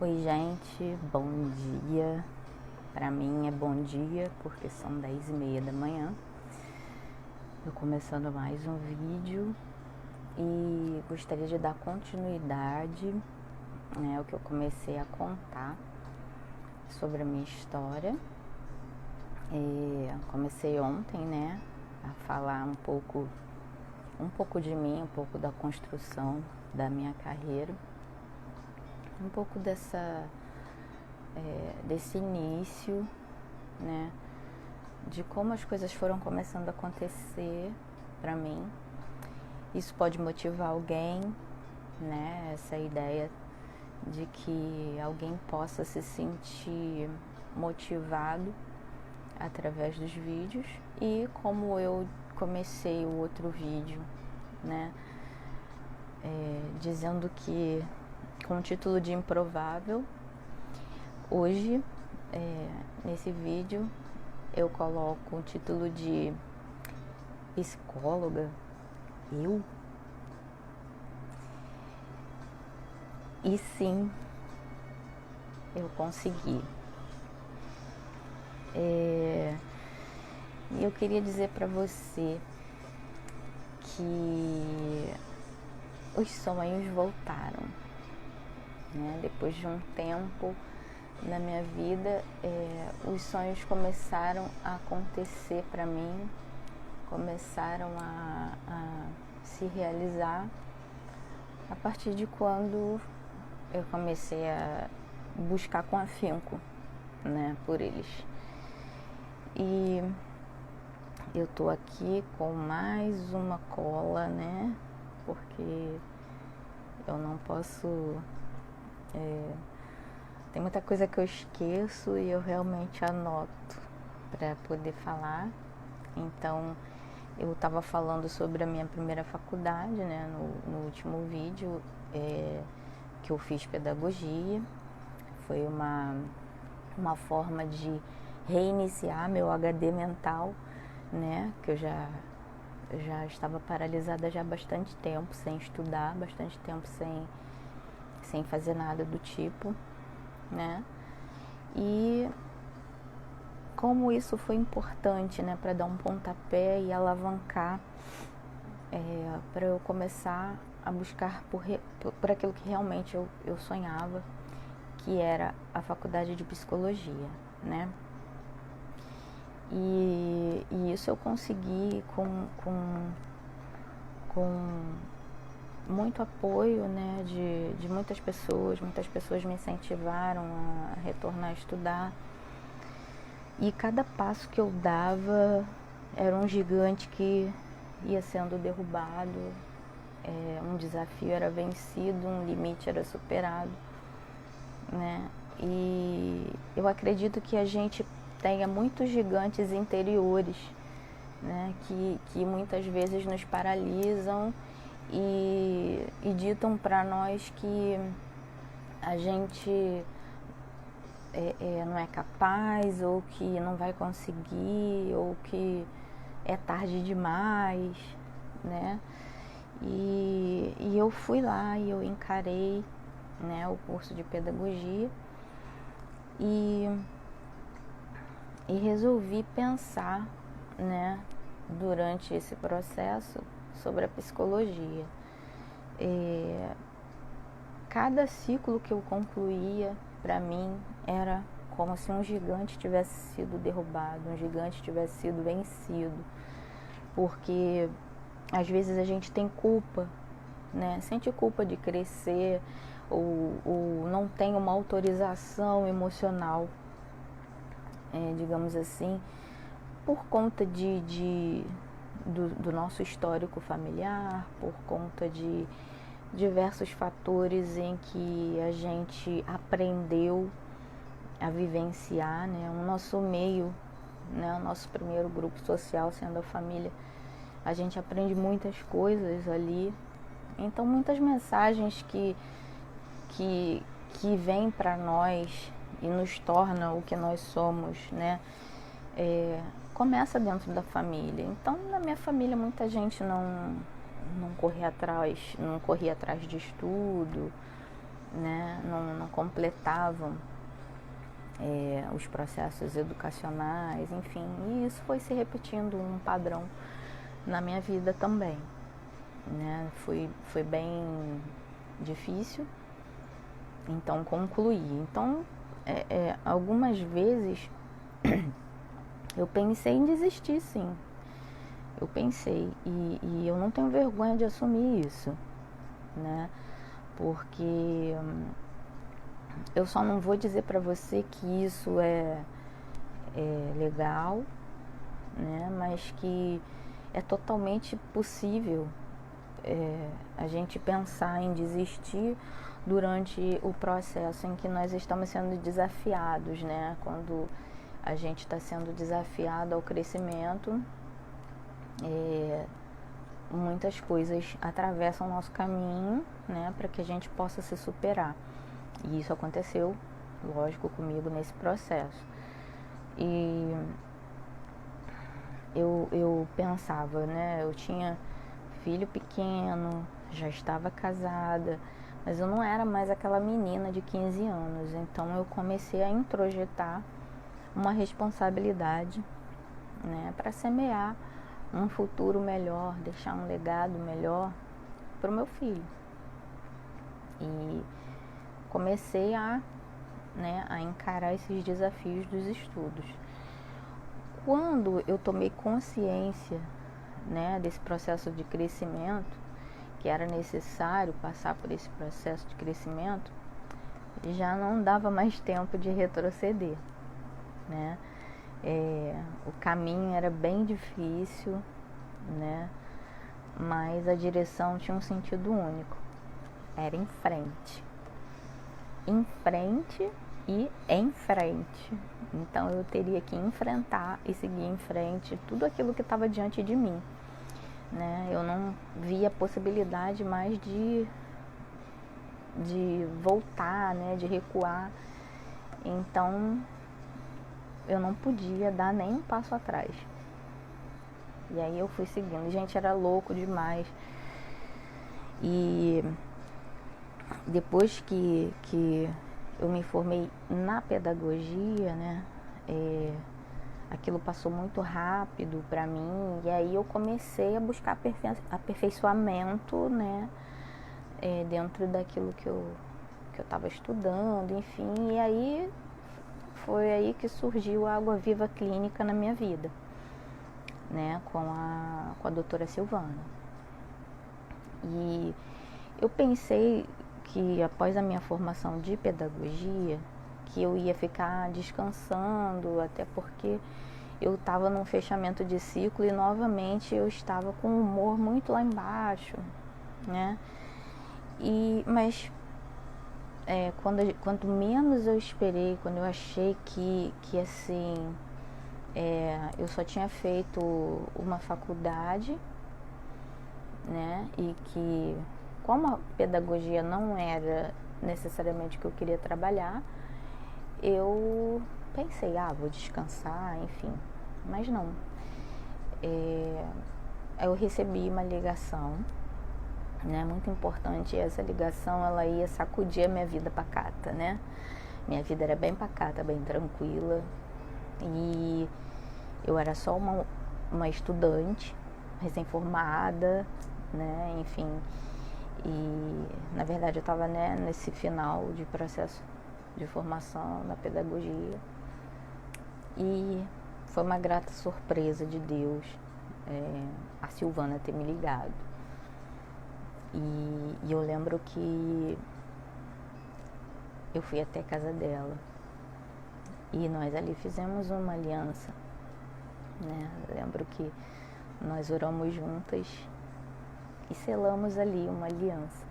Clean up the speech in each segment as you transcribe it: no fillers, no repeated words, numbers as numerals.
Oi gente, bom dia. Pra mim é bom dia porque são 10h30 da manhã. Tô começando mais um vídeo e gostaria de dar continuidade, né, ao que eu comecei a contar sobre a minha história. Comecei ontem, né, a falar um pouco de mim, um pouco da construção da minha carreira, um pouco desse início, né, de como as coisas foram começando a acontecer para mim. Isso pode motivar alguém, né, essa ideia de que alguém possa se sentir motivado através dos vídeos. E como eu comecei o outro vídeo, né, dizendo que com o título de Improvável, hoje, nesse vídeo, eu coloco o título de Psicóloga. E sim, eu consegui. E eu queria dizer para você que os sonhos voltaram, né? Depois de um tempo na minha vida, os sonhos começaram a acontecer para mim, começaram a se realizar a partir de quando eu comecei a buscar com afinco, né, por eles. E eu tô aqui com mais uma cola, né, porque eu não posso... tem muita coisa que eu esqueço e eu realmente anoto para poder falar. Então, eu estava falando sobre a minha primeira faculdade, né, no último vídeo, que eu fiz pedagogia. Foi uma forma de reiniciar meu HD mental, né, que eu já estava paralisada já há bastante tempo, sem estudar, bastante tempo sem fazer nada do tipo, né? E como isso foi importante, né, para dar um pontapé e alavancar, para eu começar a buscar por aquilo que realmente eu sonhava, que era a faculdade de psicologia, né? E isso eu consegui com muito apoio, né, de muitas pessoas me incentivaram a retornar a estudar. E cada passo que eu dava era um gigante que ia sendo derrubado, um desafio era vencido, um limite era superado, né? E eu acredito que a gente tenha muitos gigantes interiores, né, que muitas vezes nos paralisam e ditam para nós que a gente não é capaz, ou que não vai conseguir, ou que é tarde demais, né? E eu fui lá e eu encarei, né, o curso de pedagogia e resolvi pensar, né, durante esse processo sobre a psicologia. Cada ciclo que eu concluía, para mim, era como se um gigante tivesse sido derrubado, um gigante tivesse sido vencido, porque às vezes a gente tem culpa, né? Sente culpa de crescer, ou não tem uma autorização emocional, digamos assim, por conta do nosso histórico familiar, por conta de diversos fatores em que a gente aprendeu a vivenciar, né, o nosso meio, né, o nosso primeiro grupo social sendo a família. A gente aprende muitas coisas ali. Então, muitas mensagens que vêm para nós e nos tornam o que nós somos, né, começa dentro da família. Então, na minha família, muita gente não corria atrás de estudo, né, não completavam os processos educacionais, enfim, e isso foi se repetindo um padrão na minha vida também, né? Foi bem difícil, então concluí. Então, algumas vezes eu pensei em desistir, sim. Eu pensei, e eu não tenho vergonha de assumir isso, né? Porque eu só não vou dizer para você que isso é legal, né? Mas que é totalmente possível a gente pensar em desistir durante o processo em que nós estamos sendo desafiados, né? Quando a gente está sendo desafiado ao crescimento, muitas coisas atravessam o nosso caminho, né? Para que a gente possa se superar. E isso aconteceu, lógico, comigo nesse processo. E eu pensava, né? Eu tinha filho pequeno, já estava casada, mas eu não era mais aquela menina de 15 anos. Então eu comecei a introjetar uma responsabilidade, né, para semear um futuro melhor, deixar um legado melhor para o meu filho. E comecei a encarar esses desafios dos estudos. Quando eu tomei consciência, né, desse processo de crescimento, que era necessário passar por esse processo de crescimento, já não dava mais tempo de retroceder, né? O caminho era bem difícil, né? Mas a direção tinha um sentido único, era em frente. Em frente e em frente. Então eu teria que enfrentar e seguir em frente tudo aquilo que estava diante de mim, né? Eu não via possibilidade mais de voltar, né? De recuar. Então eu não podia dar nem um passo atrás. E aí eu fui seguindo. Gente, era louco demais. E depois que eu me formei na pedagogia, né? Aquilo passou muito rápido para mim. E aí eu comecei a buscar aperfeiçoamento, né? Dentro daquilo que eu estava estudando, enfim. E aí foi aí que surgiu a Água Viva Clínica na minha vida, né? Com a doutora Silvana. E eu pensei que após a minha formação de pedagogia, que eu ia ficar descansando, até porque eu estava num fechamento de ciclo e novamente eu estava com o humor muito lá embaixo, né? Mas quanto menos eu esperei, quando eu achei que assim, eu só tinha feito uma faculdade, né? E que como a pedagogia não era necessariamente o que eu queria trabalhar, eu pensei, vou descansar, enfim. Mas não. Eu recebi uma ligação, né, muito importante. E essa ligação, ela ia sacudir a minha vida pacata, né? Minha vida era bem pacata, bem tranquila. E eu era só uma estudante recém-formada, né? Enfim. E na verdade eu estava, né, nesse final de processo de formação na pedagogia. E foi uma grata surpresa de Deus a Silvana ter me ligado. E eu lembro que eu fui até a casa dela e nós ali fizemos uma aliança, né? Eu lembro que nós oramos juntas e selamos ali uma aliança.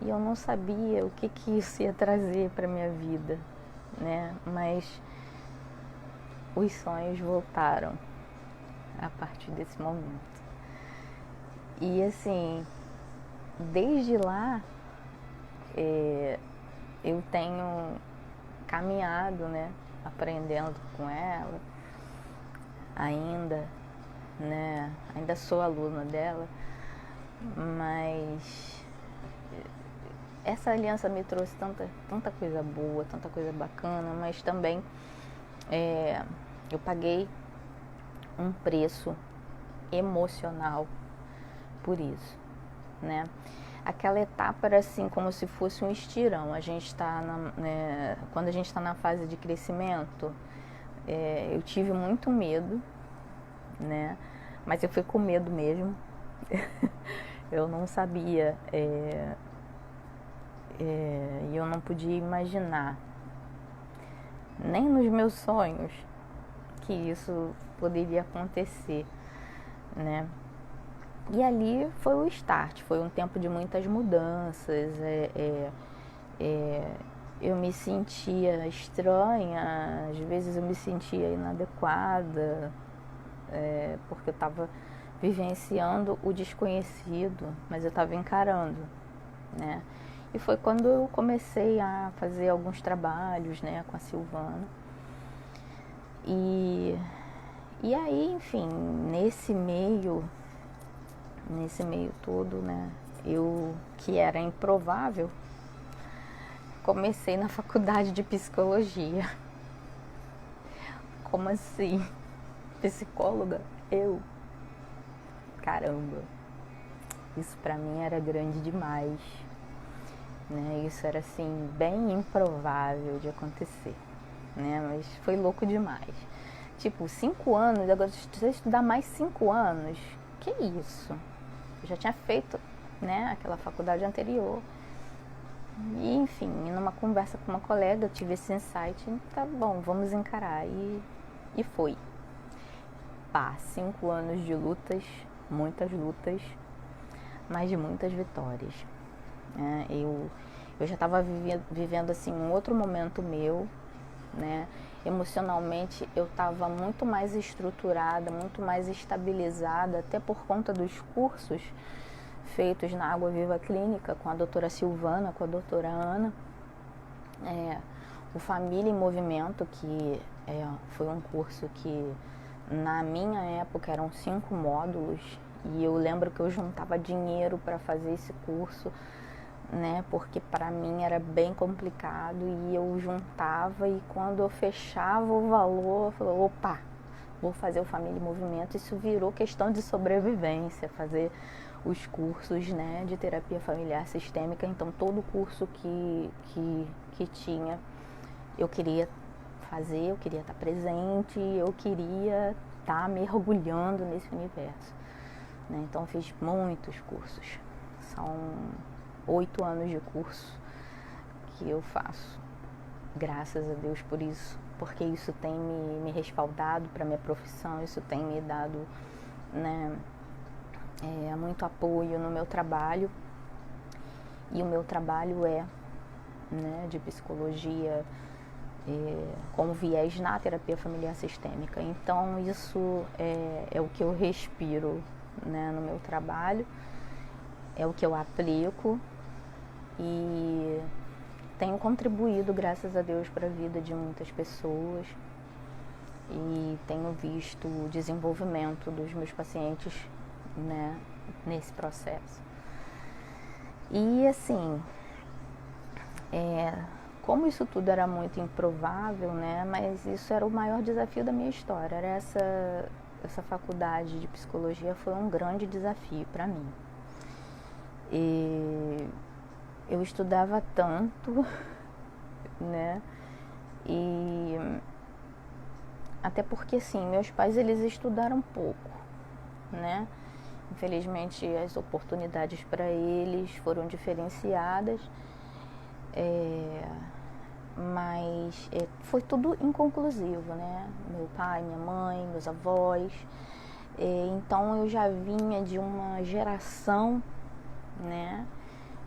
E eu não sabia o que isso ia trazer para minha vida, né? Mas os sonhos voltaram a partir desse momento. E assim, desde lá eu tenho caminhado, né? Aprendendo com ela ainda, né? Ainda sou aluna dela, mas essa aliança me trouxe tanta coisa boa, tanta coisa bacana, mas também eu paguei um preço emocional por isso, né? Aquela etapa era assim como se fosse um estirão. A gente está quando a gente está na fase de crescimento, eu tive muito medo, né? Mas eu fui com medo mesmo. Eu não sabia e eu não podia imaginar, nem nos meus sonhos, que isso poderia acontecer, né? E ali foi o start, foi um tempo de muitas mudanças. Eu me sentia estranha, às vezes eu me sentia inadequada, porque eu estava vivenciando o desconhecido, mas eu estava encarando, né? E foi quando eu comecei a fazer alguns trabalhos, né, com a Silvana. E aí, enfim, nesse meio todo, né, eu, que era improvável, comecei na faculdade de psicologia. Como assim? Psicóloga? Eu? Caramba, isso pra mim era grande demais, né? Isso era assim, bem improvável de acontecer, né? Mas foi louco demais. Tipo, 5 anos, agora você estudar mais 5 anos, que isso? Eu já tinha feito, né, aquela faculdade anterior. E, enfim, numa conversa com uma colega, eu tive esse insight, tá bom, vamos encarar. E foi. 5 anos de lutas, muitas lutas, mas de muitas vitórias. Eu já estava vivendo assim um outro momento meu, né? Emocionalmente eu estava muito mais estruturada, muito mais estabilizada, até por conta dos cursos feitos na Água Viva Clínica com a doutora Silvana, com a doutora Ana. O Família em Movimento, que foi um curso que na minha época eram 5 módulos, e eu lembro que eu juntava dinheiro para fazer esse curso, né, porque para mim era bem complicado, e eu juntava, e quando eu fechava o valor, eu falei, opa, vou fazer o Família em Movimento. Isso virou questão de sobrevivência, fazer os cursos, né, de terapia familiar sistêmica. Então todo curso que tinha, eu queria fazer, eu queria estar presente, eu queria estar mergulhando nesse universo, né? Então eu fiz muitos cursos, são 8 anos de curso que eu faço, graças a Deus por isso, porque isso tem me respaldado para minha profissão, isso tem me dado, né, muito apoio no meu trabalho. E o meu trabalho né, de psicologia com viés na terapia familiar sistêmica. Então isso é o que eu respiro, né, no meu trabalho, é o que eu aplico, e tenho contribuído, graças a Deus, para a vida de muitas pessoas, e tenho visto o desenvolvimento dos meus pacientes, né, nesse processo. E assim, como isso tudo era muito improvável, né, mas isso era o maior desafio da minha história. Era essa faculdade de psicologia foi um grande desafio para mim. E eu estudava tanto, né, e até porque, assim, meus pais, eles estudaram pouco, né. Infelizmente, as oportunidades para eles foram diferenciadas, mas foi tudo inconclusivo, né? Meu pai, minha mãe, meus avós. Então eu já vinha de uma geração, né?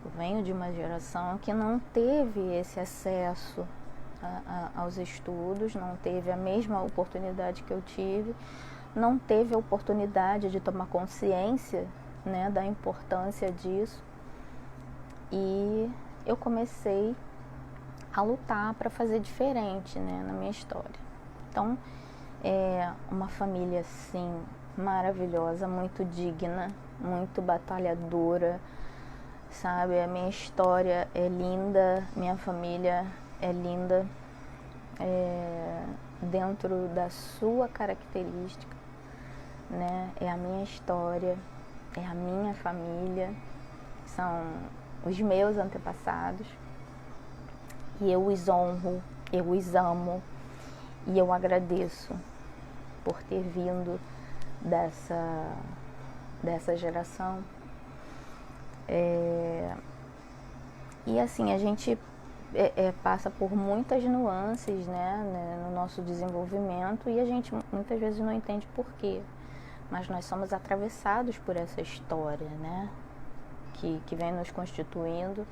Eu venho de uma geração que não teve esse acesso aos estudos, não teve a mesma oportunidade que eu tive, não teve a oportunidade de tomar consciência, né, da importância disso. E eu comecei a lutar para fazer diferente, né, na minha história. Então, uma família assim maravilhosa, muito digna, muito batalhadora, sabe? A minha história é linda, minha família é linda, dentro da sua característica, né? É a minha história, é a minha família, são os meus antepassados, e eu os honro, eu os amo, e eu agradeço por ter vindo dessa geração. E assim, a gente passa por muitas nuances, né, no nosso desenvolvimento, e a gente muitas vezes não entende por quê. Mas nós somos atravessados por essa história, né, que vem nos constituindo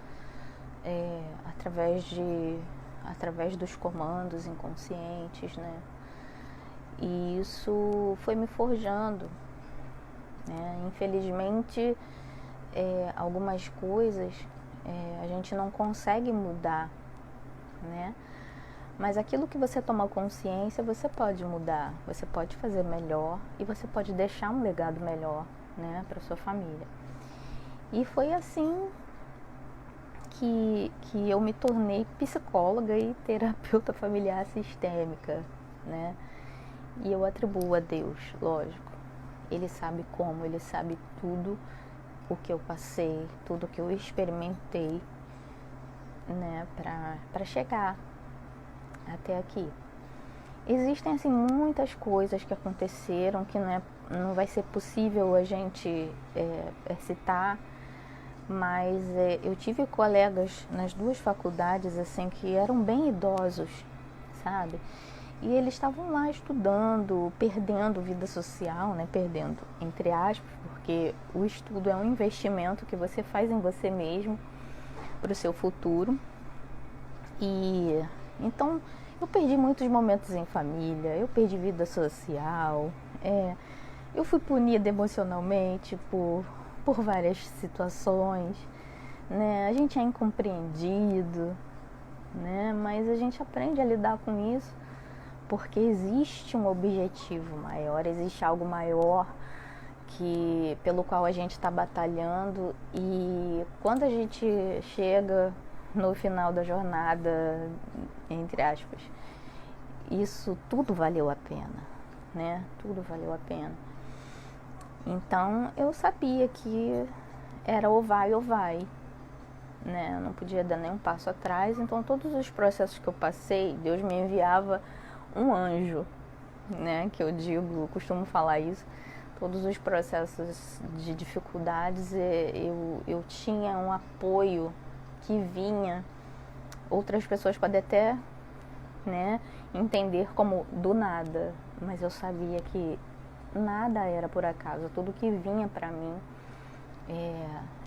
através dos comandos inconscientes, né? E isso foi me forjando, né? Infelizmente, algumas coisas a gente não consegue mudar, né? Mas aquilo que você toma consciência, você pode mudar, você pode fazer melhor e você pode deixar um legado melhor, né, para sua família. E foi assim que eu me tornei psicóloga e terapeuta familiar sistêmica, né? E eu atribuo a Deus, lógico. Ele sabe como, ele sabe tudo o que eu passei, tudo o que eu experimentei, né, para chegar até aqui. Existem assim muitas coisas que aconteceram que não vai ser possível a gente citar, mas eu tive colegas nas duas faculdades assim que eram bem idosos, sabe? E eles estavam lá estudando, perdendo vida social, né? Perdendo, entre aspas, porque o estudo é um investimento que você faz em você mesmo para o seu futuro. E então eu perdi muitos momentos em família, eu perdi vida social, eu fui punida emocionalmente por várias situações, né? A gente é incompreendido, né? Mas a gente aprende a lidar com isso, porque existe um objetivo maior, existe algo maior pelo qual a gente está batalhando, e quando a gente chega no final da jornada, entre aspas, isso tudo valeu a pena, né? Tudo valeu a pena. Então eu sabia que era ou vai, né? Eu não podia dar nenhum passo atrás. Então todos os processos que eu passei, Deus me enviava um anjo, né? Que eu costumo falar isso. Todos os processos de dificuldades, eu tinha um apoio que vinha. Outras pessoas podem até, né, entender como do nada, mas eu sabia que nada era por acaso. Tudo que vinha para mim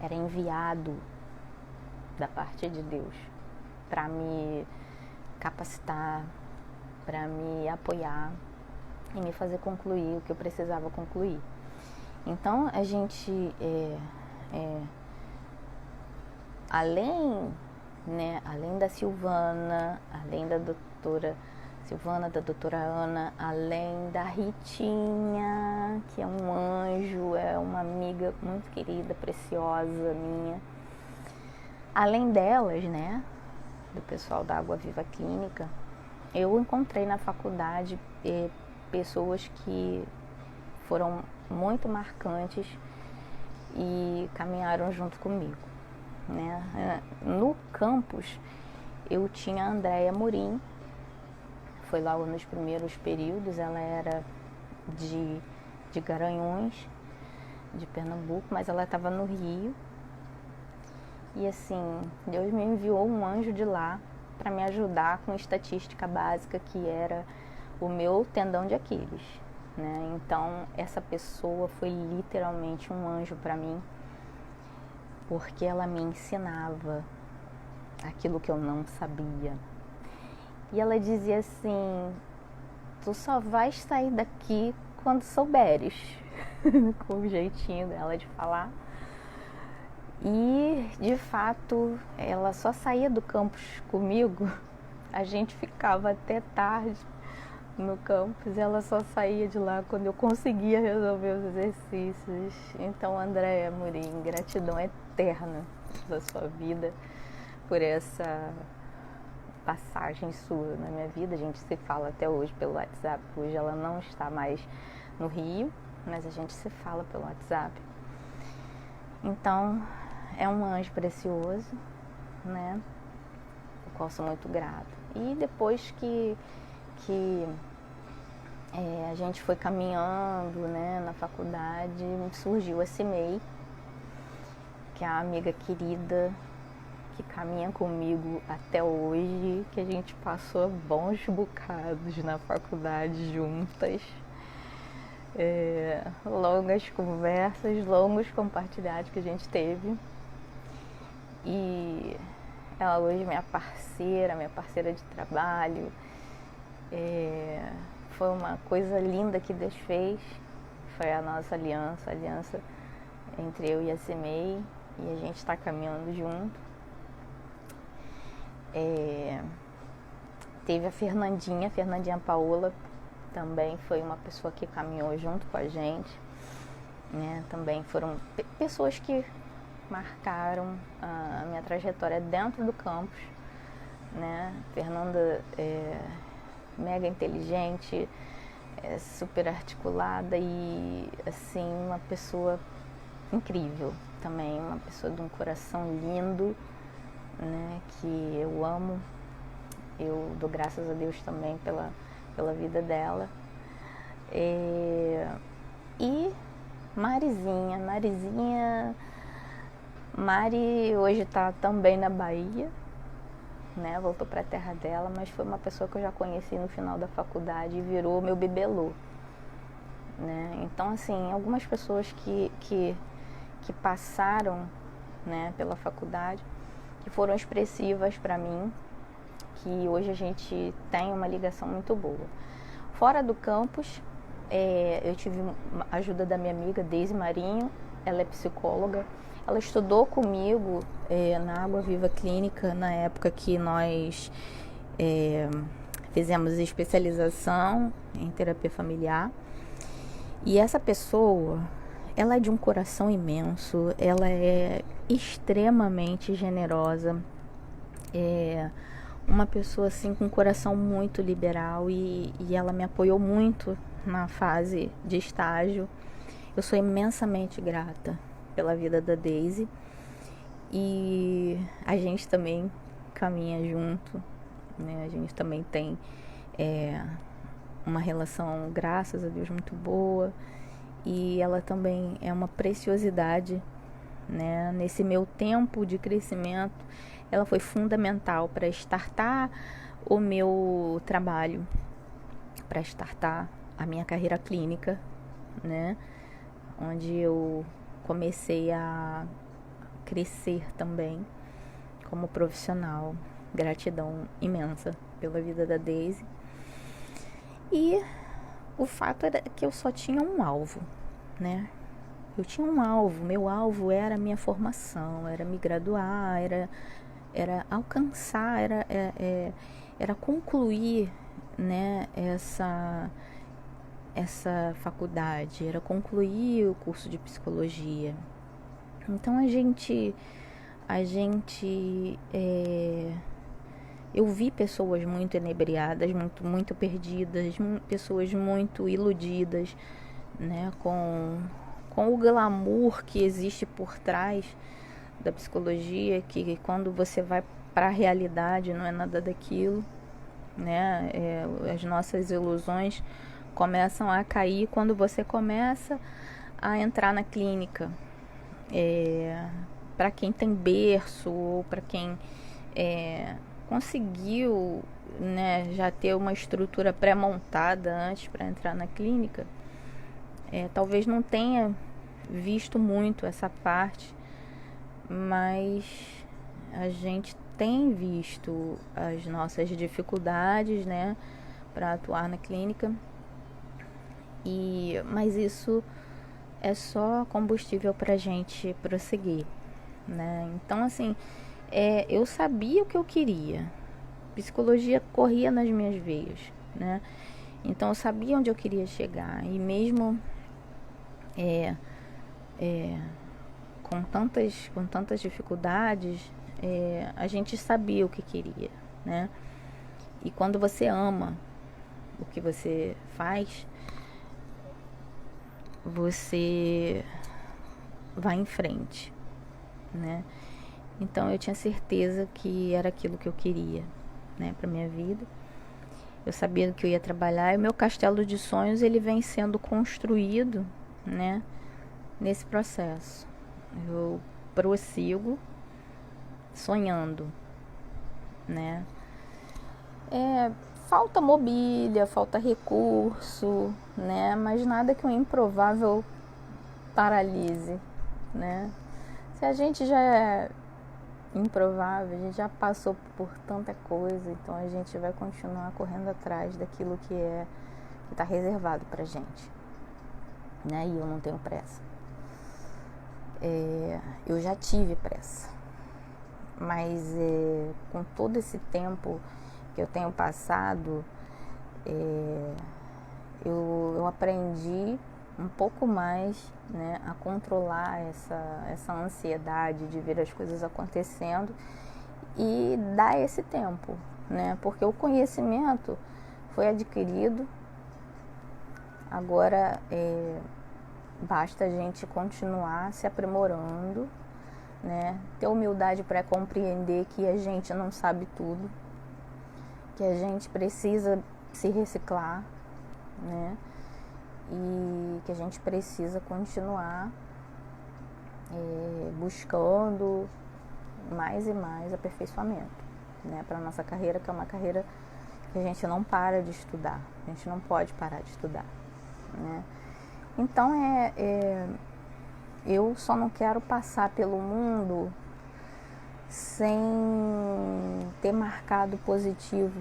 era enviado da parte de Deus para me capacitar, para me apoiar e me fazer concluir o que eu precisava concluir. Então a gente além da Silvana, além da doutora Silvana, da doutora Ana, além da Ritinha, que é um anjo, é uma amiga muito querida, preciosa minha. Além delas, né, do pessoal da Água Viva Clínica, eu encontrei na faculdade pessoas que foram muito marcantes e caminharam junto comigo, né? No campus eu tinha a Andréia Morim, foi lá nos primeiros períodos. Ela era de Garanhuns, de Pernambuco, mas ela estava no Rio. E assim, Deus me enviou um anjo de lá para me ajudar com estatística básica, que era o meu tendão de Aquiles, né? Então essa pessoa foi literalmente um anjo para mim, porque ela me ensinava aquilo que eu não sabia. E ela dizia assim: tu só vais sair daqui quando souberes, com o jeitinho dela de falar. E de fato ela só saía do campus comigo, a gente ficava até tarde no campus, ela só saía de lá quando eu conseguia resolver os exercícios. Então, Andréia Morim, gratidão eterna da sua vida por essa passagem sua na minha vida. A gente se fala até hoje pelo WhatsApp. Hoje ela não está mais no Rio, mas a gente se fala pelo WhatsApp. Então, é um anjo precioso, né? O qual sou muito grata. E depois que a gente foi caminhando, né, na faculdade, surgiu a Cimei, que é a amiga querida que caminha comigo até hoje, que a gente passou bons bocados na faculdade juntas. Longas conversas, longos compartilhados que a gente teve. E ela hoje é minha parceira de trabalho. Foi uma coisa linda que Deus fez. Foi a nossa aliança, a aliança entre eu e a Cimei. E a gente está caminhando junto. Teve a Fernandinha Paola, também foi uma pessoa que caminhou junto com a gente, né? Também foram pessoas que marcaram a minha trajetória dentro do campus, né? Fernanda é mega inteligente, super articulada e assim uma pessoa incrível também, uma pessoa de um coração lindo, né? Que eu amo. Eu dou graças a Deus também pela vida dela. E Mari hoje está também na Bahia, né? Voltou para a terra dela, mas foi uma pessoa que eu já conheci no final da faculdade e virou meu bibelô, né? Então, assim, algumas pessoas que passaram, né, pela faculdade, que foram expressivas para mim, que hoje a gente tem uma ligação muito boa. Fora do campus, eu tive a ajuda da minha amiga Deise Marinho. Ela é psicóloga. Ela estudou comigo na Água Viva Clínica na época que nós fizemos especialização em terapia familiar. E essa pessoa, ela é de um coração imenso, ela é extremamente generosa, uma pessoa assim com um coração muito liberal e ela me apoiou muito na fase de estágio. Eu sou imensamente grata pela vida da Deise e a gente também caminha junto, né? A gente também tem uma relação, graças a Deus, muito boa, e ela também é uma preciosidade, né? Nesse meu tempo de crescimento, ela foi fundamental para startar o meu trabalho, para startar a minha carreira clínica, né? Onde eu comecei a crescer também como profissional. Gratidão imensa pela vida da Deise. E o fato era que eu só tinha um alvo, né? Eu tinha um alvo, meu alvo era a minha formação, era me graduar, era alcançar, era concluir, né, essa faculdade, era concluir o curso de psicologia. Então eu vi pessoas muito inebriadas, muito perdidas, pessoas muito iludidas, né, com o glamour que existe por trás da psicologia, que quando você vai para a realidade não é nada daquilo, né? As nossas ilusões começam a cair quando você começa a entrar na clínica. Para quem tem berço ou para quem conseguiu, né, já ter uma estrutura pré-montada antes para entrar na clínica, talvez não tenha visto muito essa parte, mas a gente tem visto as nossas dificuldades, né, para atuar na clínica, mas isso é só combustível para a gente prosseguir, né? Então, assim, eu sabia o que eu queria, psicologia corria nas minhas veias, né? Então eu sabia onde eu queria chegar, e mesmo com tantas dificuldades, a gente sabia o que queria, né? E quando você ama o que você faz, você vai em frente, né? Então eu tinha certeza que era aquilo que eu queria, né, para minha vida. Eu sabia que eu ia trabalhar e o meu castelo de sonhos ele vem sendo construído, né, nesse processo. Eu prossigo sonhando, né? Falta mobília, falta recurso, né? Mas nada que o improvável paralise, né? Se a gente já é improvável, a gente já passou por tanta coisa, então a gente vai continuar correndo atrás daquilo que está reservado pra gente, né? E eu não tenho pressa. Eu já tive pressa, mas com todo esse tempo que eu tenho passado, eu aprendi um pouco mais, né, a controlar essa ansiedade de ver as coisas acontecendo e dar esse tempo, né, porque o conhecimento foi adquirido, agora basta a gente continuar se aprimorando, né, ter humildade para compreender que a gente não sabe tudo, que a gente precisa se reciclar, né? E que a gente precisa continuar buscando mais e mais aperfeiçoamento, né? Para a nossa carreira, que é uma carreira que a gente não para de estudar, a gente não pode parar de estudar, né? Então eu só não quero passar pelo mundo sem ter marcado positivo,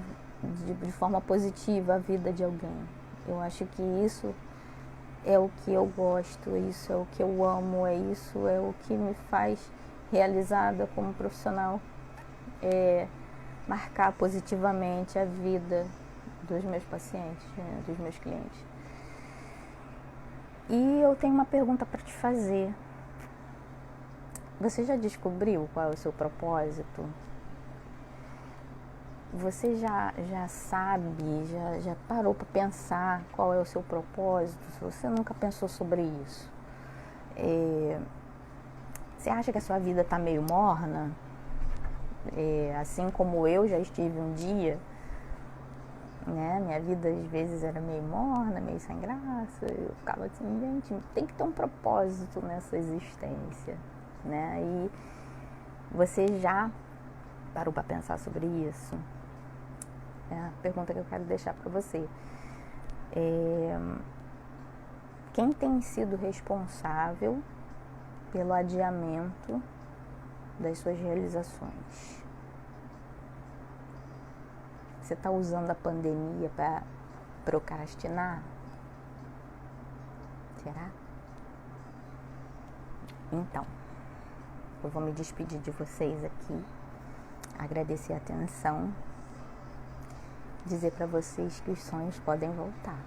de forma positiva a vida de alguém. Eu acho que isso é o que eu gosto, isso é o que eu amo, isso é o que me faz realizada como profissional, marcar positivamente a vida dos meus pacientes, né, dos meus clientes. E eu tenho uma pergunta para te fazer. Você já descobriu qual é o seu propósito? Você já sabe, já parou para pensar qual é o seu propósito? Se você nunca pensou sobre isso, você acha que a sua vida está meio morna? Assim como eu já estive um dia, né? Minha vida às vezes era meio morna, meio sem graça. Eu ficava assim, gente, tem que ter um propósito nessa existência, né? E você já parou para pensar sobre isso? É a pergunta que eu quero deixar para você. Quem tem sido responsável pelo adiamento das suas realizações? Você está usando a pandemia para procrastinar? Será? Então, eu vou me despedir de vocês aqui, agradecer a atenção, dizer para vocês que os sonhos podem voltar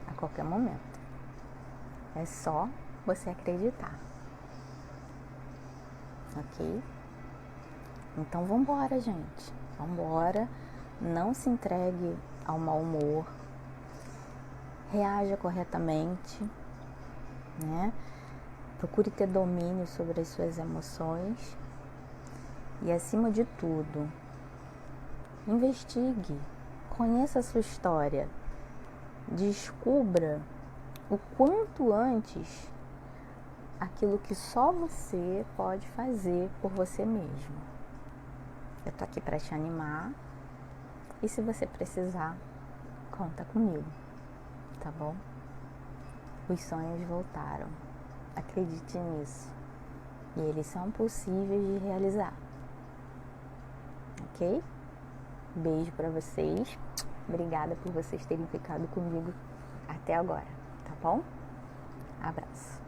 a qualquer momento. É só você acreditar. Ok? Então vambora, gente. Vambora. Não se entregue ao mau humor. Reaja corretamente, né? Procure ter domínio sobre as suas emoções. E acima de tudo, investigue. Conheça a sua história. Descubra o quanto antes aquilo que só você pode fazer por você mesmo. Eu tô aqui para te animar. E se você precisar, conta comigo, tá bom? Os sonhos voltaram. Acredite nisso. E eles são possíveis de realizar. Ok? Beijo pra vocês. Obrigada por vocês terem ficado comigo até agora, tá bom? Abraço.